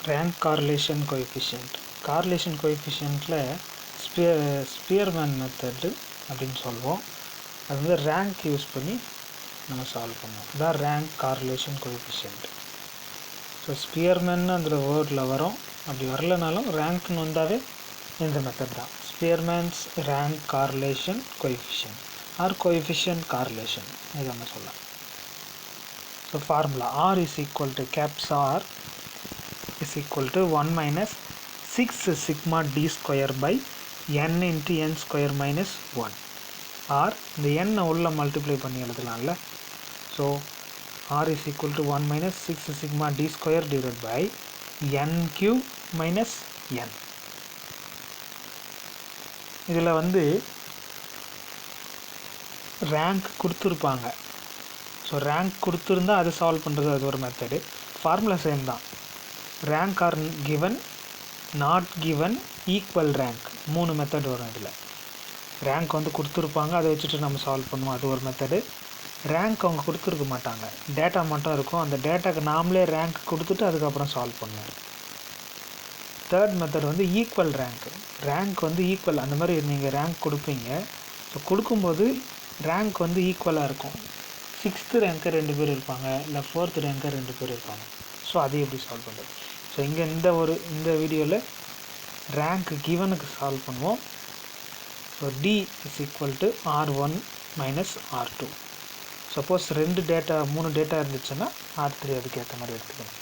rank correlation coefficient. Correlation coefficientல Spearman method அப்படின்னு சொல்லுவோம். அது வந்து ரேங்க் யூஸ் பண்ணி நம்ம சால்வ் பண்ணுவோம். இதான் rank correlation coefficient. So Spearman அந்த வேர்டில் வரும். அப்படி வரலனாலும் ரேங்க்னு வந்தாவே இந்த மெத்தட் தான். Spearman's rank correlation coefficient R coefficient correlation இதை நம்ம சொல்லலாம். So formula R is equal to caps R is equal to 1 minus 6 sigma d square by n into n square minus 1. R இந்த n உள்ள multiply பண்ணி எழுதலாம்ல. So R is equal to 1 minus 6 sigma d square divided by n cube minus n. இதில் வந்து rank கொடுத்துருப்பாங்க. So rank கொடுத்துருந்தா அது solve பண்ணுறது அது ஒரு மெத்தடு. ஃபார்முலா சேம் தான். Rank R given, not given, equal rank, 3 method வரும். இதில் ரேங்க் வந்து கொடுத்துருப்பாங்க, அதை வச்சுட்டு நம்ம சால்வ் பண்ணுவோம், அது ஒரு மெத்தடு. ரேங்க் அவங்க கொடுத்துருக்க மாட்டாங்க, டேட்டா மட்டும் இருக்கும். அந்த டேட்டாக்கு நாமளே ரேங்க் கொடுத்துட்டு அதுக்கப்புறம் சால்வ் பண்ணுவோம். தேர்ட் மெத்தட் வந்து ஈக்குவல் ரேங்க். ரேங்க் வந்து ஈக்குவல், அந்த மாதிரி நீங்கள் ரேங்க் கொடுப்பீங்க. ஸோ கொடுக்கும்போது ரேங்க் வந்து ஈக்குவலாக இருக்கும். 6th ரேங்க்கு 2 பேர் இருப்பாங்க, இல்லை 4th ரேங்க்கு 2 பேர் இருப்பாங்க. ஸோ அது எப்படி சால்வ் பண்ணுறது? ஸோ இங்கே இந்த வீடியோவில் ரேங்க் கிவனுக்கு சால்வ் பண்ணுவோம். So D is equal to R1 minus R2. Suppose 3 data இருந்துச்சுன்னா R3 அதுக்கேற்ற மாதிரி எடுத்துக்கணும்.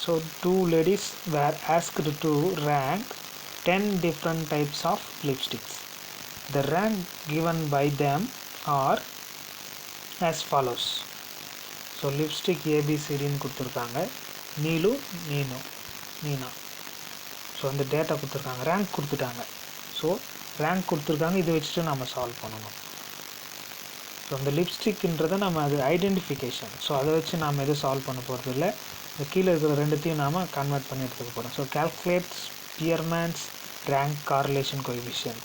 So 2 ladies were asked to rank 10 different types of lipsticks. The rank given by them are as follows. So lipstick ABCDன்னு கொடுத்துருக்காங்க. Neelu, Neena. So அந்த data கொடுத்துருக்காங்க, rank கொடுத்துட்டாங்க. So rank கொடுத்துருக்காங்க, இதை வச்சுட்டு நம்ம சால்வ் பண்ணணும். ஸோ அந்த லிப்ஸ்டிக்ன்றதை நம்ம அது ஐடென்டிஃபிகேஷன். ஸோ அதை வச்சு நாம் எதுவும் சால்வ் பண்ண போகிறது இல்லை. இந்த கீழே இருக்கிற ரெண்டுத்தையும் நாம் கன்வெர்ட் பண்ணி எடுத்துக்க போகிறோம். So calculate Spearman's rank correlation coefficient.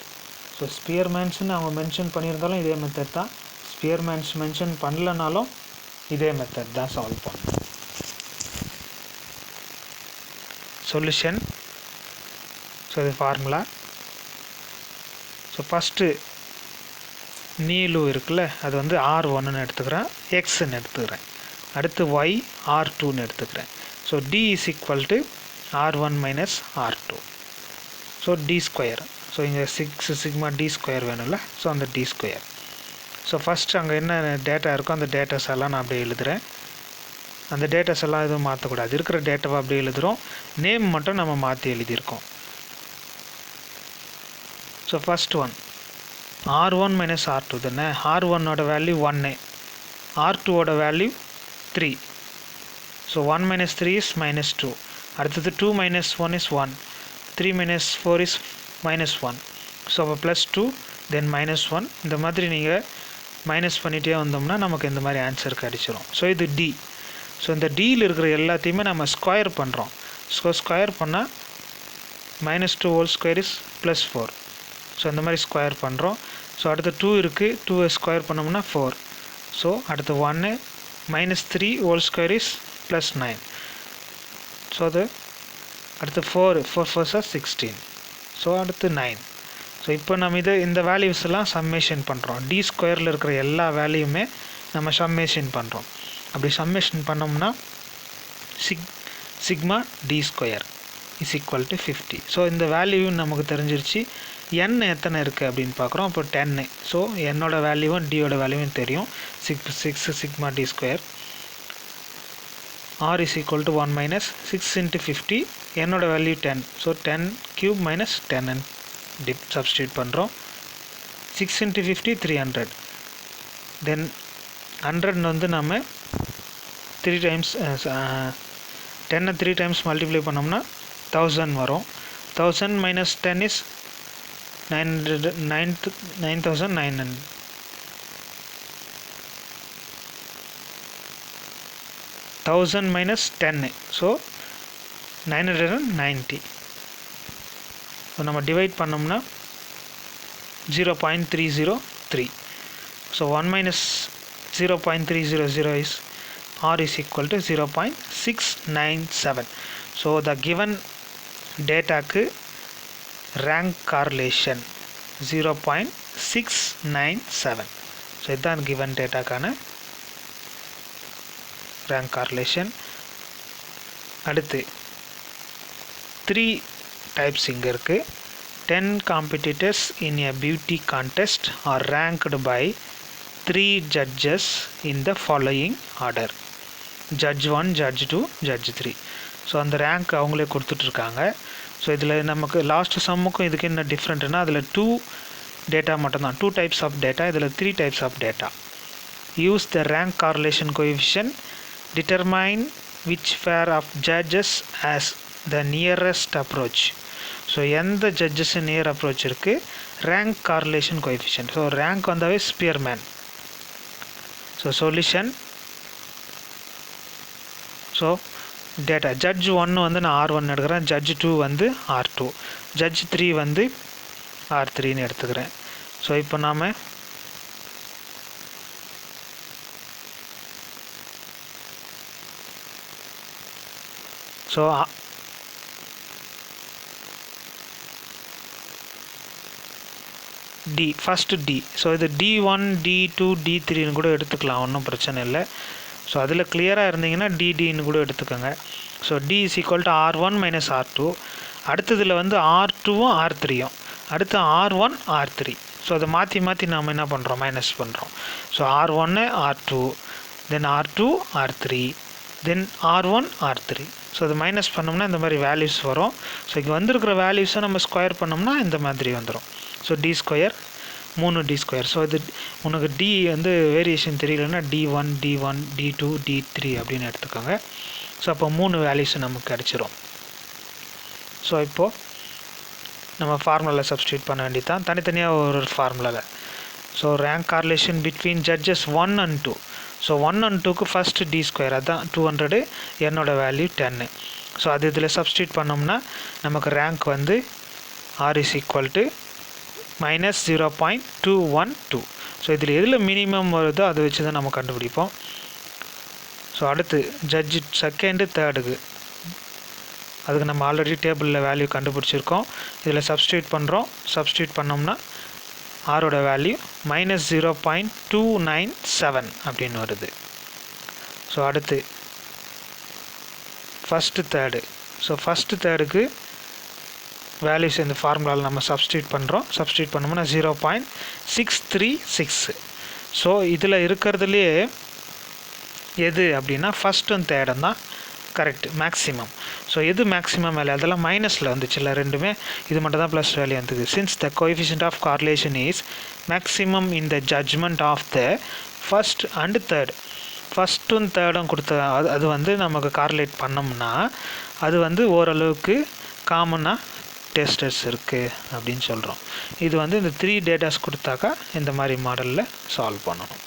So ஸ்பியர்மேன்ஸ்னு அவங்க மென்ஷன் பண்ணியிருந்தாலும் இதே மெத்தட் தான், ஸ்பியர்மேன்ஸ் மென்ஷன் பண்ணலனாலும் இதே மெத்தட் தான் சால்வ் பண்ணணும். சொல்யூஷன். ஸோ இது ஃபார்முலா. ஸோ ஃபஸ்ட்டு நீலு இருக்குல்ல, அது வந்து R1ன்னு எடுத்துக்கிறேன், Xன்னு எடுத்துக்கிறேன். அடுத்து Y R2ன்னு எடுத்துக்கிறேன். So D is equal to R1 minus R2. So D square. So இங்கே 6 sigma D ஸ்கொயர் வேணும்ல, ஸோ அந்த D ஸ்கொயர். ஸோ ஃபஸ்ட்டு அங்கே என்ன டேட்டா இருக்கோ அந்த டேட்டாஸ் எல்லாம் நான் அப்படியே எழுதுகிறேன். அந்த டேட்டாஸ் எல்லாம் எதுவும் மாற்றக்கூடாது, இருக்கிற டேட்டாவை அப்படியே எழுதுகிறோம். நேம் மட்டும் நம்ம மாற்றி எழுதியிருக்கோம். So first one R1 minus R2 தானே. R1ஓட value 1, R2ஓட value 3. So 1 minus 3 is minus 2. அடுத்தது 2 minus 1 is 1. 3 minus 4 is minus 1. So அப்போ ப்ளஸ் 2 தென் minus 1. இந்த மாதிரி நீங்கள் மைனஸ் பண்ணிகிட்டே வந்தோம்னா நமக்கு இந்த மாதிரி ஆன்சர் கிடச்சிரும். ஸோ இது D. ஸோ இந்த Dயில் இருக்கிற எல்லாத்தையுமே நம்ம ஸ்கொயர் பண்ணுறோம். ஸோ ஸ்கொயர் பண்ணால் -2 ஹோல் ஸ்கொயர் இஸ் +4. ஸோ இந்த மாதிரி ஸ்கொயர் பண்ணுறோம். ஸோ அடுத்து 2 இருக்குது, 2 ஸ்கொயர் பண்ணோம்னா 4. ஸோ அடுத்து 1 -3 ஹோல் ஸ்கொயர் இஸ் +9. ஸோ அது அடுத்து 4 4 4 16. ஸோ அடுத்து 9. ஸோ இப்போ நம்ம இந்த வேல்யூஸ் எல்லாம் சம்மேஷன் பண்ணுறோம். D ஸ்கொயரில் இருக்கிற எல்லா வேல்யூமே நம்ம சம்மேஷன் பண்ணுறோம். அப்படி சம்மேஷன் பண்ணோம்னா sigma D square is equal to 50. So இந்த வேல்யூவும் நமக்கு தெரிஞ்சிருச்சு. n எத்தனை இருக்குது அப்படின்னு பார்க்குறோம். அப்போ 10. ஸோ என்னோட வேல்யூவும் Dயோட வேல்யூவும் தெரியும். 6 sigma D square. R is equal to 1 minus 6 into 50. என்னோட value 10. So 10 cube minus 10 substitute பண்ணுறோம். 6 into 50 300. தென் 100 வந்து நம்ம 3 டைம்ஸ் 10 3 டைம்ஸ் மல்டிப்ளை பண்ணோம்னா 1000 வரும். 1000 minus 10 is 9900. 1000 minus 10, so 990. So நம்ம டிவைட் பண்ணோம்னா 0.303. So 1 minus 0.300 is R is equal to 0.697. So the given டேட்டாக்கு rank correlation 0.697. So இதுதான் கிவன் டேட்டாக்கான ரேங்க் கார்லேஷன். அடுத்து 3 டைப்ஸ் இங்கே இருக்குது. 10 competitors in a beauty contest are ranked by 3 judges in the following order: Judge 1, Judge 2, Judge 3. So அந்த rank அவங்களே கொடுத்துட்ருக்காங்க. So இதில் நமக்கு லாஸ்ட் சம்முக்கும் இதுக்கு என்ன டிஃப்ரெண்ட்னா அதில் 2 டேட்டா மட்டும்தான், 2 டைப்ஸ் ஆஃப் டேட்டா, இதில் 3 types of data. Use the rank correlation coefficient, determine which pair of judges as the nearest approach. So எந்த ஜட்ஜஸ் நியர் அப்ரோச் இருக்குது, rank correlation coefficient. So rank வந்தாவே Spearman. So solution, so data judge 1 வந்து நான் R1 எடுக்கிறேன், judge 2 வந்து R2, judge 3 வந்து R3ன்னு எடுத்துக்கிறேன். So இப்போ நாம் so D first D. So இது D1, D2, D3ன்னு கூட எடுத்துக்கலாம், ஒன்றும் பிரச்சனை இல்லை. ஸோ அதில் கிளியராக இருந்தீங்கன்னா டிடின்னு கூட எடுத்துக்கோங்க. So D is equal to R1 minus R2. அடுத்ததில் வந்து R2வும் R3யும், அடுத்து R1 R3. ஸோ அதை மாற்றி மாற்றி நாம் என்ன பண்ணுறோம், மைனஸ் பண்ணுறோம். ஸோ R1 R2, தென் R2 R3, தென் R1 R3. ஸோ அது மைனஸ் பண்ணோம்னா இந்த மாதிரி வேல்யூஸ் வரும். ஸோ இங்கே வந்திருக்கிற வேல்யூஸை நம்ம ஸ்கொயர் பண்ணோம்னா இந்த மாதிரி வந்துடும். So D square 3D square. So இது உனக்கு D வந்து வேரியேஷன் தெரியலன்னா D1, D1, D2, D3 அப்படின்னு எடுத்துக்கோங்க. ஸோ அப்போ 3 வேல்யூஸ் நமக்கு கிடச்சிரும். ஸோ இப்போது நம்ம ஃபார்முலாவில் சப்ஸ்டியூட் பண்ண வேண்டியதான், தனித்தனியாக ஒரு ஃபார்முலாவில். So rank correlation between judges 1 and 2. So 1 and 2க்கு ஃபஸ்ட்டு D ஸ்கொயர், அதுதான் 200, என்னோட வேல்யூ 10. ஸோ அது இதில் சப்ஸ்டியூட் பண்ணோம்னா நமக்கு ரேங்க் வந்து R is equal to -0.212. So இதில் எதில் மினிமம் வருதோ அதை வச்சு தான் நம்ம கண்டுபிடிப்போம். ஸோ அடுத்து ஜட்ஜு செகண்டு தேர்டுக்கு, அதுக்கு நம்ம ஆல்ரெடி டேபிளில் வேல்யூ கண்டுபிடிச்சிருக்கோம். இதில் சப்ஸ்டியூட் பண்ணுறோம். சப்ஸ்டியூட் பண்ணோம்னா ஆரோட வேல்யூ -0.297 அப்படின்னு வருது. ஸோ அடுத்து ஃபஸ்ட்டு தேர்டு. ஸோ ஃபஸ்ட்டு தேர்டுக்கு வேல்யூஸ் இந்த ஃபார்முலாவில் நம்ம சப்ஸ்டியூட் பண்ணுறோம். சப்ஸ்டியூட் பண்ணோம்னா 0.636. ஸோ இதில் இருக்கிறதுலையே எது அப்படின்னா ஃபஸ்ட்டும் தேர்டும் தான் கரெக்ட், மேக்ஸிமம். ஸோ எது மேக்ஸிமம் வேல்யூ, அதெல்லாம் மைனஸில் வந்துச்சுல்ல ரெண்டுமே, இது மட்டும் தான் ப்ளஸ் வேல்யூ வந்தது. Since the coefficient of correlation is maximum in the judgment of the first and third. ஃபஸ்ட்டும் தேர்டும் கொடுத்த அது வந்து நமக்கு கார்லேட் பண்ணோம்னா அது வந்து ஓரளவுக்கு காமனாக டெஸ்டர்ஸ் இருக்குது அப்படின்னு சொல்கிறோம். இது வந்து இந்த 3 டேட்டாஸ் கொடுத்தாக்கா இந்த மாதிரி மாடலில் சால்வ் பண்ணணும்.